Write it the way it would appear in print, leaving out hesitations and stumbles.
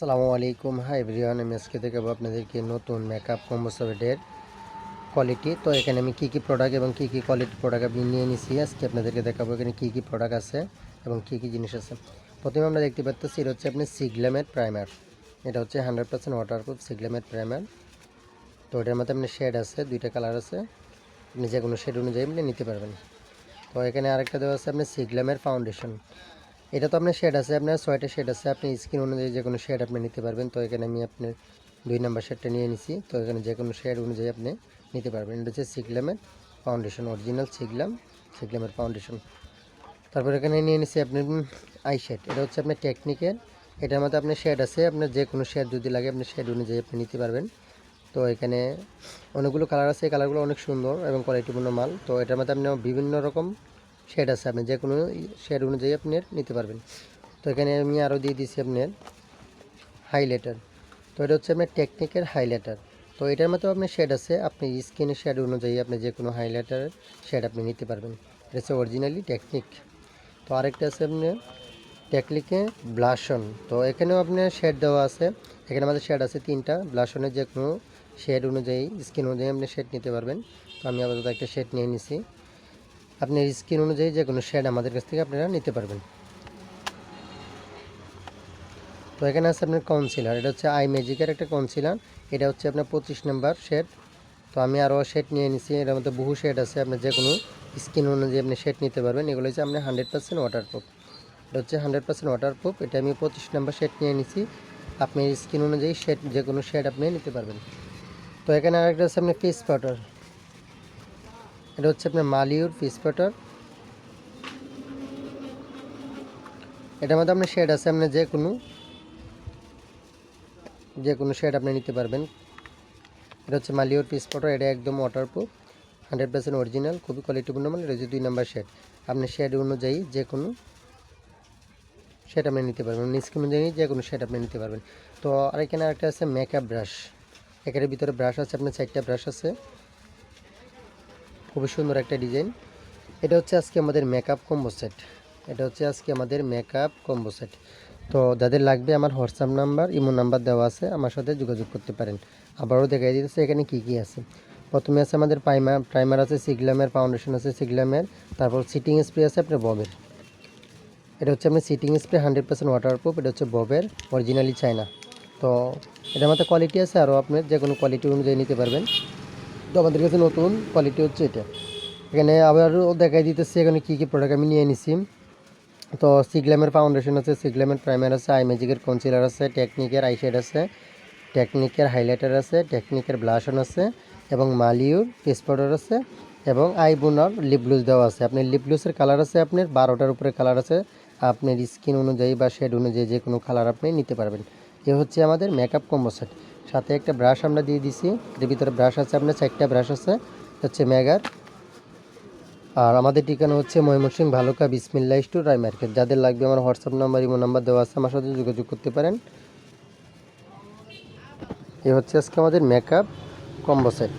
আসসালামু আলাইকুম। Hi everyone, আমি আজকে দেখাবো আপনাদেরকে নতুন মেকআপ কম্বো সেটের কোয়ালিটি। তো এখানে আমি কি প্রোডাক্ট এবং কি কোয়ালিটি প্রোডাক্ট আমি নিয়ে নিছি আজকে আপনাদেরকে দেখাবো এখানে কি প্রোডাক্ট আছে এবং কি জিনিস আছে। প্রথমে আমরা দেখতে পাচ্ছি এটা হচ্ছে আপনি সিগ্লামেট প্রাইমার। এটা হচ্ছে 100% ওয়াটারপ্রুফ সিগ্লামেট প্রাইমার। তো এটার মধ্যে আপনার শেড আছে, দুইটা কালার আছে, আপনি যে কোনো শেড অনুযায়ী আপনি নিতে পারবেন। তো এখানে আরেকটা দেওয়া আছে আপনার সিগ্লামের ফাউন্ডেশন। এটা তো আপনার শেড আছে, আপনার 6টা শেড আছে, আপনি স্কিন অনুযায়ী যে কোনো শেড আপনি নিতে পারবেন। তো এখানে আমি আপনার 2 নাম্বার শেডটা নিয়ে নিছি। তো এখানে যে কোনো শেড অনুযায়ী আপনি নিতে পারবেন। এটা হচ্ছে সিগ্লামের ফাউন্ডেশন, অরিজিনাল সিগ্লামের ফাউন্ডেশন। তারপর এখানে নিয়ে নিছি আপনার আই শেড। এটা হচ্ছে আপনার টেকনিকের, এটার মধ্যে আপনার শেড আছে, আপনার যে কোনো শেড যদি লাগে আপনি শেড অনুযায়ী আপনি নিতে পারবেন। তো এখানে অনেকগুলো কালার আছে, এই কালারগুলো অনেক সুন্দর এবং কোয়ালিটিপূর্ণ মাল। তো এটার মধ্যে আপনি বিভিন্ন রকম শেড আছে, আপনি যে কোনো শেড অনুযায়ী আপনি নিতে পারবেন। তো এখানে আমি আরও দিয়ে দিচ্ছি আপনার হাইলাইটার। তো এটা হচ্ছে আপনার টেকনিকের হাইলাইটার। তো এটার মধ্যেও আপনার শেড আছে, আপনি স্কিনের শেড অনুযায়ী আপনি যে কোনো হাইলাইটারের শেড আপনি নিতে পারবেন। এটা হচ্ছে অরিজিনালি টেকনিক। তো আরেকটা আছে আপনার টেকনিকে ব্লাশন। তো এখানেও আপনার শেড দেওয়া আছে, এখানে আমাদের শেড আছে 3টা। ব্লাশনের যে কোনো শেড অনুযায়ী, স্কিন অনুযায়ী আপনি শেড নিতে পারবেন। তো আমি আপাতত একটা শেড নিয়ে নিছি। আপনার স্কিন অনুযায়ী যে কোনো শেড আমাদের কাছ থেকে আপনারা নিতে পারবেন। তো এখানে আছে আপনার কনসিলার। এটা হচ্ছে আই ম্যাজিকের একটা কনসিলার। এটা হচ্ছে আপনার 25 নাম্বার শেড। তো আমি আরও শেড নিয়ে নিছি, এর মধ্যে বহু শেড আছে, আপনার যে কোনো স্কিন অনুযায়ী আপনি শেড নিতে পারবেন। এগুলো হচ্ছে আপনার 100% ওয়াটারপ্রুফ। এটা হচ্ছে 100% ওয়াটারপ্রুফ। এটা আমি 25 নাম্বার শেড নিয়ে নিছি। আপনি স্কিন অনুযায়ী শেড যে কোনো শেড আপনি নিতে পারবেন। তো এখানে আরেকটা আছে আপনার ফেস পাউডার। এটা হচ্ছে আপনার মালিউর ফেস পাউডার। এটার মধ্যে আপনার শেড আছে, আপনার যে কোনো শেড আপনি নিতে পারবেন। এটা হচ্ছে মালিওর ফেস পাউডার। এটা একদম ওয়াটারপ্রুফ, 100% অরিজিনাল, খুবই কোয়ালিটিপূর্ণ মাল। এটা হচ্ছে 2 নাম্বার শেড। আপনি শেড অনুযায়ী যে কোনো শেড আপনি নিতে পারবেন, স্কিন অনুযায়ী যে কোনো শেড আপনি নিতে পারবেন। তো আর এখানে আরেকটা আছে মেকআপ ব্রাশ। এখানের ভিতরে ব্রাশ আছে, আপনার 4টা ব্রাশ আছে, খুবই সুন্দর একটা ডিজাইন। এটা হচ্ছে আজকে আমাদের মেকআপ কম্বো সেট। তো যাদের লাগবে আমার হোয়াটসঅ্যাপ নাম্বার, ইমো নাম্বার দেওয়া আছে, আমার সাথে যোগাযোগ করতে পারেন। আবারও দেখাই দিতেছে এখানে কি আছে। প্রথমে আছে আমাদের প্রাইমার আছে সিগ্লামের, ফাউন্ডেশন আছে সিগ্লামের, তারপর সিটিং স্প্রে আছে আপনার ববের। এটা হচ্ছে আপনার সিটিং স্প্রে 100% ওয়াটারপ্রুফ। এটা হচ্ছে ববের, অরিজিনালি চায়না। তো এটার মধ্যে কোয়ালিটি আছে, আরও আপনার যে কোনো কোয়ালিটি অনুযায়ী নিতে পারবেন। তো আমাদের কাছে নতুন কোয়ালিটি হচ্ছে এটা। এখানে আবারও দেখাই দিতেছি এখানে কি প্রোডাক্ট আমি নিয়ে নিছি। তো সিগ্লামের ফাউন্ডেশন আছে, সিগ্লামের প্রাইমার আছে, আই ম্যাজিকের কনসিলার আছে, টেকনিকের আইশ্যাডো আছে, টেকনিকের হাইলাইটার আছে, টেকনিকের ব্লাশন আছে, এবং মালিউর ফেস পাউডার আছে, এবং আইবোনার লিপ গ্লুজ দেওয়া আছে। আপনার লিপ গ্লুজের কালার আছে আপনার 12টার উপরে কালার আছে, আপনার স্কিন অনুযায়ী বা শেড অনুযায়ী যে কোনো কালার আপনি নিতে পারবেন। এ হচ্ছে আমাদের মেকআপ কম্বো সেট। সাথে একটা ব্রাশ আমরা দিয়ে দিছি, এর ভিতরে ব্রাশ আছে আপনার 4টা ব্রাশ আছে, হচ্ছে মেগার। আর আমাদের ঠিকানা হচ্ছে ময়মনসিংহ ভালুকা বিসমিল্লাহ স্টোর, রায় মার্কেট। যাদের লাগবে আমার হোয়াটসঅ্যাপ নাম্বার, ইমো নাম্বার দেওয়া আছে, আমার সাথে যোগাযোগ করতে পারেন। এ হচ্ছে আজকে আমাদের মেকআপ কম্বো সেট।